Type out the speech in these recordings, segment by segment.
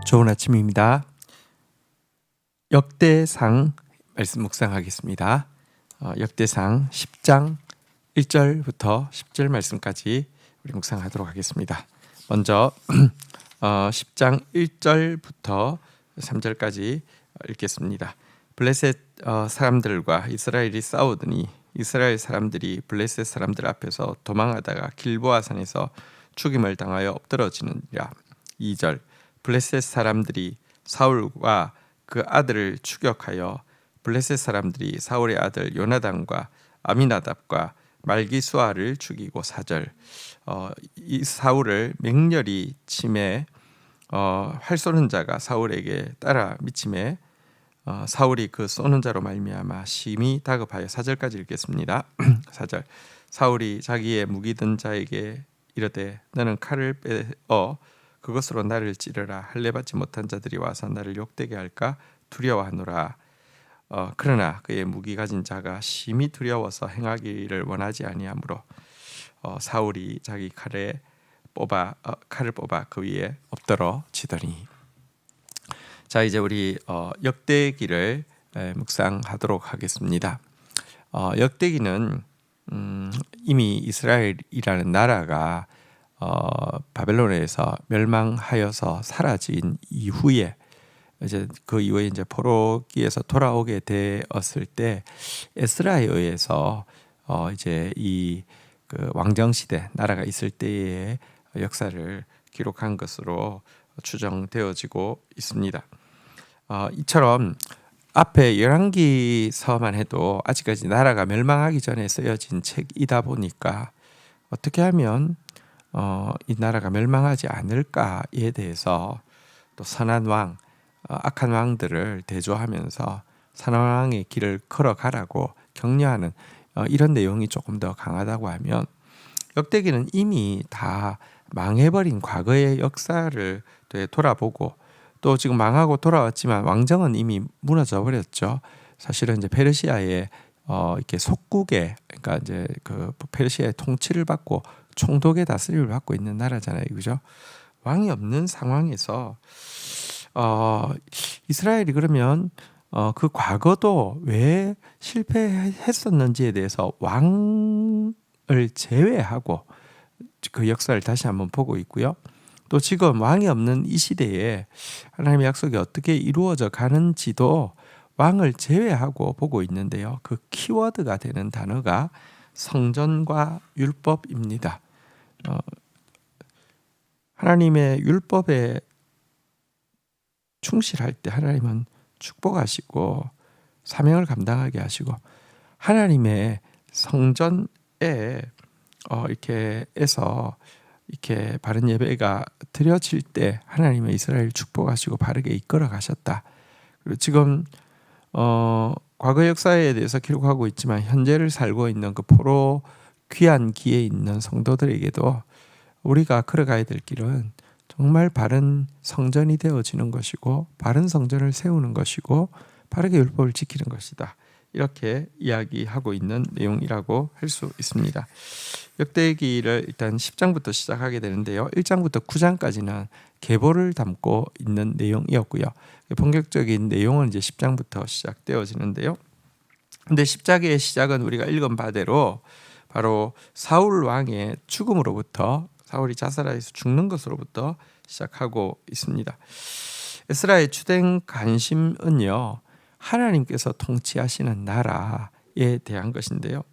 좋은 아침입니다. 역대상 말씀 묵상하겠습니다. 역대상 10장 1절부터 10절 말씀까지 우리 묵상하도록 하겠습니다. 먼저 10장 1절부터 3절까지 읽겠습니다. 블레셋 사람들과 이스라엘이 싸우더니 이스라엘 사람들이 블레셋 사람들 앞에서 도망하다가 길보아 산에서 죽임을 당하여 엎드러지느니라. 2절 블레셋 사람들이 사울과 그 아들을 추격하여 블레셋 사람들이 사울의 아들 요나단과 아미나답과 말기수아를 죽이고 4절 이 사울을 맹렬히 침해 활 쏘는 자가 사울에게 따라 미침해 사울이 그 쏘는 자로 말미암아 심히 다급하여 4절까지 읽겠습니다. 4절 사울이 자기의 무기 든 자에게 이르되 너는 칼을 빼어 그것으로 나를 찌르라. 할례 받지 못한 자들이 와서 나를 욕되게 할까 두려워하노라. 그러나 그의 무기 가진 자가 심히 두려워서 행하기를 원하지 아니하므로 사울이 자기 칼을 뽑아 그 위에 엎드러지더니. 자, 이제 우리 역대기를 묵상하도록 하겠습니다. 역대기는 이미 이스라엘이라는 나라가 바벨론에서 멸망하여서 사라진 이후에 이제 그 이후에 이제 포로기에서 돌아오게 되었을 때 에스라에 의해서 이제 이 그 왕정 시대 나라가 있을 때의 역사를 기록한 것으로 추정되어지고 있습니다. 이처럼 앞에 열왕기서만 해도 아직까지 나라가 멸망하기 전에 쓰여진 책이다 보니까 어떻게 하면 이 나라가 멸망하지 않을까에 대해서 또 선한 왕, 악한 왕들을 대조하면서 선한 왕의 길을 걸어가라고 격려하는 이런 내용이 조금 더 강하다고 하면, 역대기는 이미 다 망해버린 과거의 역사를 돌아보고 또 지금 망하고 돌아왔지만 왕정은 이미 무너져 버렸죠. 사실은 이제 페르시아의 이렇게 속국에, 그러니까 이제 그 페르시아의 통치를 받고 총독의 다스림을 받고 있는 나라잖아요, 그죠? 왕이 없는 상황에서 이스라엘이 그러면 그 과거도 왜 실패했었는지에 대해서 왕을 제외하고 그 역사를 다시 한번 보고 있고요. 또 지금 왕이 없는 이 시대에 하나님의 약속이 어떻게 이루어져 가는지도 왕을 제외하고 보고 있는데요. 그 키워드가 되는 단어가 성전과 율법입니다. 하나님의 율법에 충실할 때 하나님은 축복하시고 사명을 감당하게 하시고, 하나님의 성전에 이렇게 해서 이렇게 바른 예배가 드려질 때 하나님의 이스라엘 축복하시고 바르게 이끌어 가셨다. 그리고 지금 과거 역사에 대해서 기록하고 있지만 현재를 살고 있는 그 포로 귀한 기에 있는 성도들에게도 우리가 걸어가야 될 길은 정말 바른 성전이 되어지는 것이고 바른 성전을 세우는 것이고 바르게 율법을 지키는 것이다. 이렇게 이야기하고 있는 내용이라고 할 수 있습니다. 역대기를 일단 10장부터 시작하게 되는데요. 1장부터 9장까지는 계보를 담고 있는 내용이었고요. 본격적인 내용은 이제 10장부터 시작되어지는데요. 근데 10장의 시작은 우리가 읽은 바대로 바로 사울 왕의 죽음으로부터, 사울이 자살하여서 죽는 것으로부터 시작하고 있습니다. 에스라의 주된 관심은요, 하나님께서 통치하시는 나라에 대한 것인데요.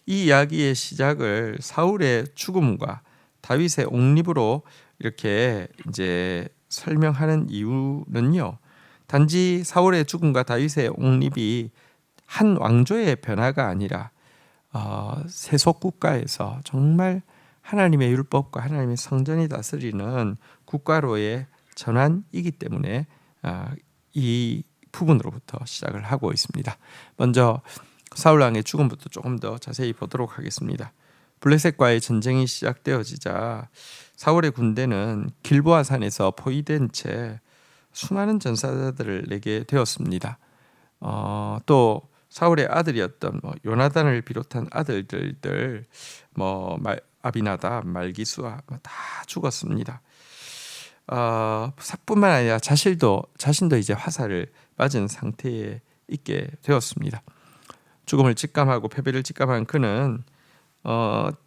이 이야기의 시작을 사울의 죽음과 다윗의 옹립으로 이렇게 이제 설명하는 이유는요, 단지 사울의 죽음과 다윗의 옹립이 한 왕조의 변화가 아니라 세속 국가에서 정말 하나님의 율법과 하나님의 성전이 다스리는 국가로의 전환이기 때문에 이 부분으로부터 시작을 하고 있습니다. 먼저 사울 왕의 죽음부터 조금 더 자세히 보도록 하겠습니다. 블레셋과의 전쟁이 시작되어지자 사울의 군대는 길보아 산에서 포위된 채 수많은 전사자들을 내게 되었습니다. 또 사울의 아들이었던 요나단을 비롯한 아들들 아비나답, 말기수아 다 죽었습니다. 뿐만 아니라 자신도 이제 화살을 맞은 상태에 있게 되었습니다. 죽음을 직감하고 패배를 직감한 그는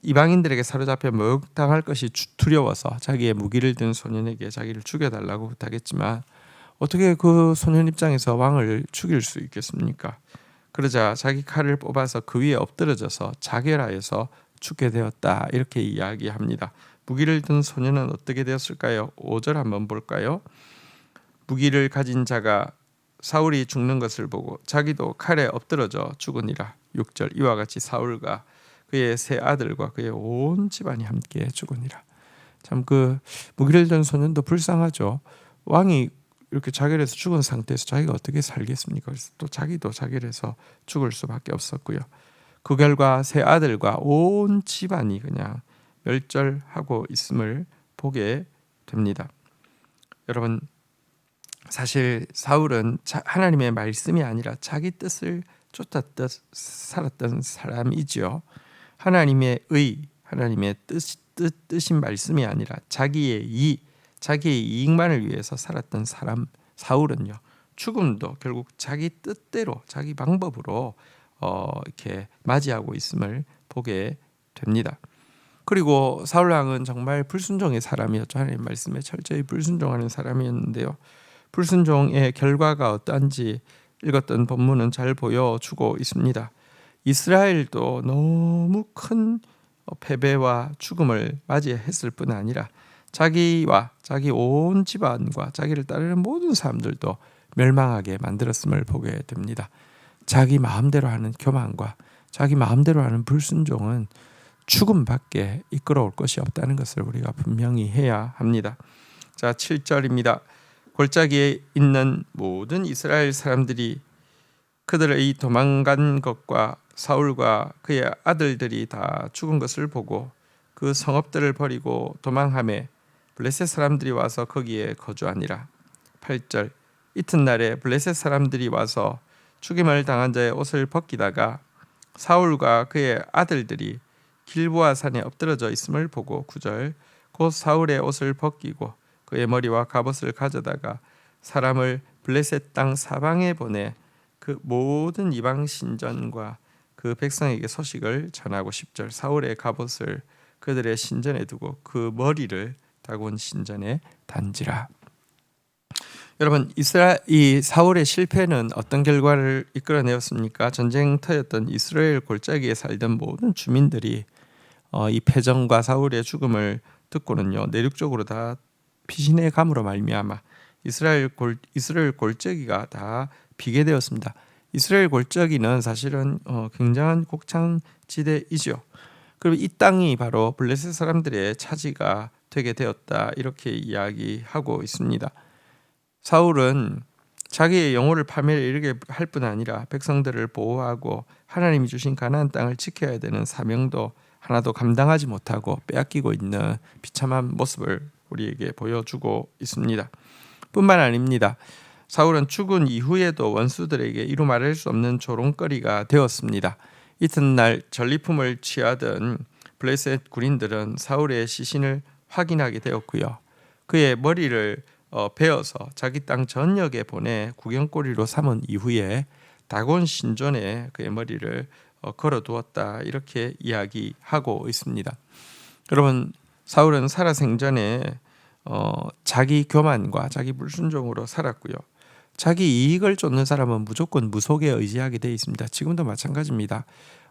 이방인들에게 사로잡혀 모욕당할 것이 두려워서 자기의 무기를 든 소년에게 자기를 죽여달라고 부탁했지만 어떻게 그 소년 입장에서 왕을 죽일 수 있겠습니까? 그러자 자기 칼을 뽑아서 그 위에 엎드러져서 자결하여서 죽게 되었다, 이렇게 이야기합니다. 무기를 든 소년은 어떻게 되었을까요? 5절 한번 볼까요? 무기를 가진 자가 사울이 죽는 것을 보고 자기도 칼에 엎드러져 죽으니라. 6절 이와 같이 사울과 그의 세 아들과 그의 온 집안이 함께 죽으니라. 참 그 무기를 든 소년도 불쌍하죠. 왕이 이렇게 자결해서 죽은 상태에서 자기가 어떻게 살겠습니까? 그래서 또 자기도 자결해서 죽을 수밖에 없었고요. 그 결과 세 아들과 온 집안이 그냥 멸절하고 있음을 보게 됩니다. 여러분, 사실 사울은 하나님의 말씀이 아니라 자기 뜻을 쫓았듯 살았던 사람이지요. 하나님의 하나님의 뜻인 말씀이 아니라 자기의 이익만을 위해서 살았던 사람 사울은요, 죽음도 결국 자기 뜻대로 자기 방법으로 이렇게 맞이하고 있음을 보게 됩니다. 그리고 사울 왕은 정말 불순종의 사람이었죠. 하나님 말씀에 철저히 불순종하는 사람이었는데요. 불순종의 결과가 어떠한지 읽었던 본문은 잘 보여주고 있습니다. 이스라엘도 너무 큰 패배와 죽음을 맞이했을 뿐 아니라 자기와 자기 온 집안과 자기를 따르는 모든 사람들도 멸망하게 만들었음을 보게 됩니다. 자기 마음대로 하는 교만과 자기 마음대로 하는 불순종은 죽음밖에 이끌어올 것이 없다는 것을 우리가 분명히 해야 합니다. 자, 7절입니다. 골짜기에 있는 모든 이스라엘 사람들이 그들의 도망간 것과 사울과 그의 아들들이 다 죽은 것을 보고 그 성읍들을 버리고 도망하매 블레셋 사람들이 와서 거기에 거주하니라. 8절 이튿날에 블레셋 사람들이 와서 죽임을 당한 자의 옷을 벗기다가 사울과 그의 아들들이 길보아 산에 엎드러져 있음을 보고 9절 곧 사울의 옷을 벗기고 그의 머리와 갑옷을 가져다가 사람을 블레셋 땅 사방에 보내 그 모든 이방 신전과 그 백성에게 소식을 전하고 10절 사울의 갑옷을 그들의 신전에 두고 그 머리를 다곤 신전에 단지라. 여러분, 이 사울의 실패는 어떤 결과를 이끌어내었습니까? 전쟁터였던 이스라엘 골짜기에 살던 모든 주민들이 이 패전과 사울의 죽음을 듣고는요, 내륙적으로 다 피신의 감으로 말미암아 이스라엘 골짜기가 다 비게 되었습니다. 이스라엘 골짜기는 사실은 굉장한 곡창지대이죠. 그리고 이 땅이 바로 블레셋 사람들의 차지가 되게 되었다, 이렇게 이야기하고 있습니다. 사울은 자기의 영혼을 파멸에 이르게 할 뿐 아니라 백성들을 보호하고 하나님이 주신 가나안 땅을 지켜야 되는 사명도 하나도 감당하지 못하고 빼앗기고 있는 비참한 모습을 우리에게 보여주고 있습니다. 뿐만 아닙니다. 사울은 죽은 이후에도 원수들에게 이루 말할 수 없는 조롱거리가 되었습니다. 이튿날 전리품을 취하던 블레셋 군인들은 사울의 시신을 확인하게 되었고요. 그의 머리를 베어서 자기 땅 전역에 보내 구경거리로 삼은 이후에 다곤 신전에 그의 머리를 걸어두었다, 이렇게 이야기하고 있습니다. 여러분, 사울은 살아생전에 자기 교만과 자기 불순종으로 살았고요. 자기 이익을 쫓는 사람은 무조건 무속에 의지하게 되어 있습니다. 지금도 마찬가지입니다.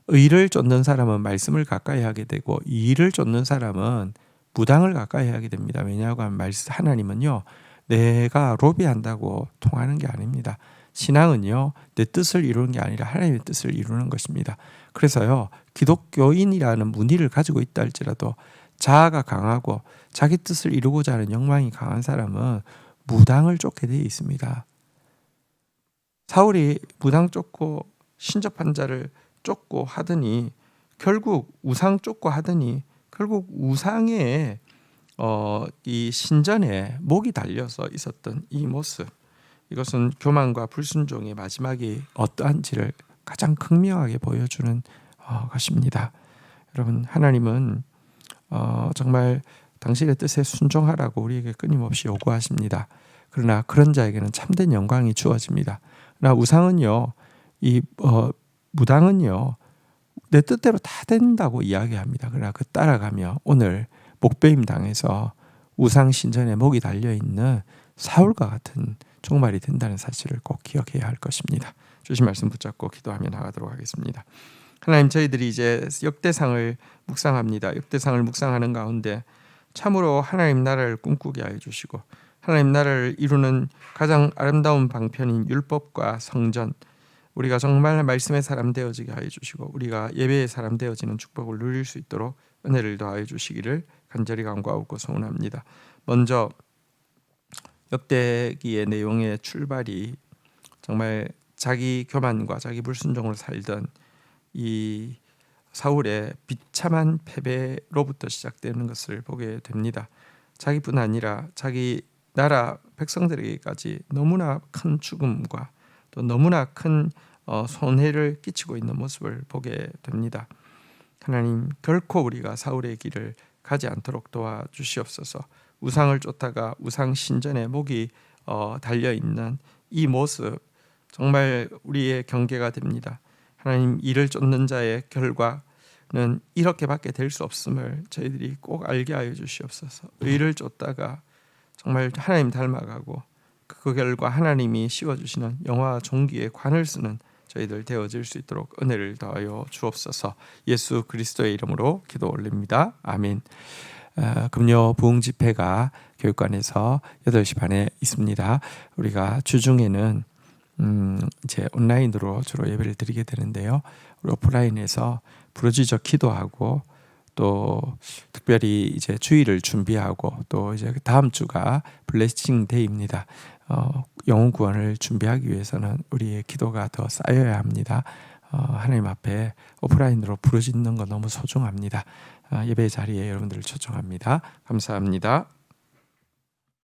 의를 쫓는 사람은 말씀을 가까이 하게 되고 이의를 쫓는 사람은 무당을 가까이 하게 됩니다. 왜냐하고 하면 하나님은요, 내가 로비한다고 통하는 게 아닙니다. 신앙은요, 내 뜻을 이루는 게 아니라 하나님의 뜻을 이루는 것입니다. 그래서요, 기독교인이라는 무늬를 가지고 있다 할지라도 자아가 강하고 자기 뜻을 이루고자 하는 욕망이 강한 사람은 무당을 쫓게 되어 있습니다. 사울이 무당 쫓고 신접한 자를 쫓고 하더니 결국 우상 쫓고 하더니 결국 우상에 이 신전에 목이 달려서 있었던 이 모습, 이것은 교만과 불순종의 마지막이 어떠한지를 가장 극명하게 보여주는 것입니다. 여러분, 하나님은 정말 당신의 뜻에 순종하라고 우리에게 끊임없이 요구하십니다. 그러나 그런 자에게는 참된 영광이 주어집니다. 그러나 우상은요, 무당은요, 내 뜻대로 다 된다고 이야기합니다. 그러나 그 따라가며 오늘 목배임 당해서 우상 신전에 목이 달려 있는 사울과 같은 종말이 된다는 사실을 꼭 기억해야 할 것입니다. 주신 말씀 붙잡고 기도하며 나가도록 하겠습니다. 하나님, 저희들이 이제 역대상을 묵상합니다. 역대상을 묵상하는 가운데 참으로 하나님 나라를 꿈꾸게 하여 주시고 하나님 나라를 이루는 가장 아름다운 방편인 율법과 성전, 우리가 정말 말씀의 사람 되어지게 하여 주시고 우리가 예배의 사람 되어지는 축복을 누릴 수 있도록 은혜를 더하여 주시기를 간절히 간구하고 소원합니다. 먼저 역대기의 내용의 출발이 정말 자기 교만과 자기 불순종으로 살던 이 사울의 비참한 패배로부터 시작되는 것을 보게 됩니다. 자기뿐 아니라 자기 나라 백성들에게까지 너무나 큰 죽음과 또 너무나 큰 손해를 끼치고 있는 모습을 보게 됩니다. 하나님, 결코 우리가 사울의 길을 가지 않도록 도와주시옵소서. 우상을 쫓다가 우상 신전에 목이 달려있는 이 모습 정말 우리의 경계가 됩니다. 하나님, 이를 쫓는 자의 결과는 이렇게밖에 될 수 없음을 저희들이 꼭 알게 하여 주시옵소서. 의를 쫓다가 정말 하나님 닮아가고 그 결과 하나님이 씌워주시는 영화와 종기에 관을 쓰는 저희들 되어질 수 있도록 은혜를 더하여 주옵소서. 예수 그리스도의 이름으로 기도 올립니다. 아멘. 금요 부흥 집회가 교육관에서 8시 반에 있습니다. 우리가 주중에는 이제 온라인으로 주로 예배를 드리게 되는데요. 우리 오프라인에서 부르짖어 기도하고 또 특별히 이제 주일을 준비하고 또 이제 다음 주가 블레싱 데이입니다. 영혼 구원을 준비하기 위해서는 우리의 기도가 더 쌓여야 합니다. 하나님 앞에 오프라인으로 부르짖는 거 너무 소중합니다. 예배 자리에 여러분들을 초청합니다. 감사합니다.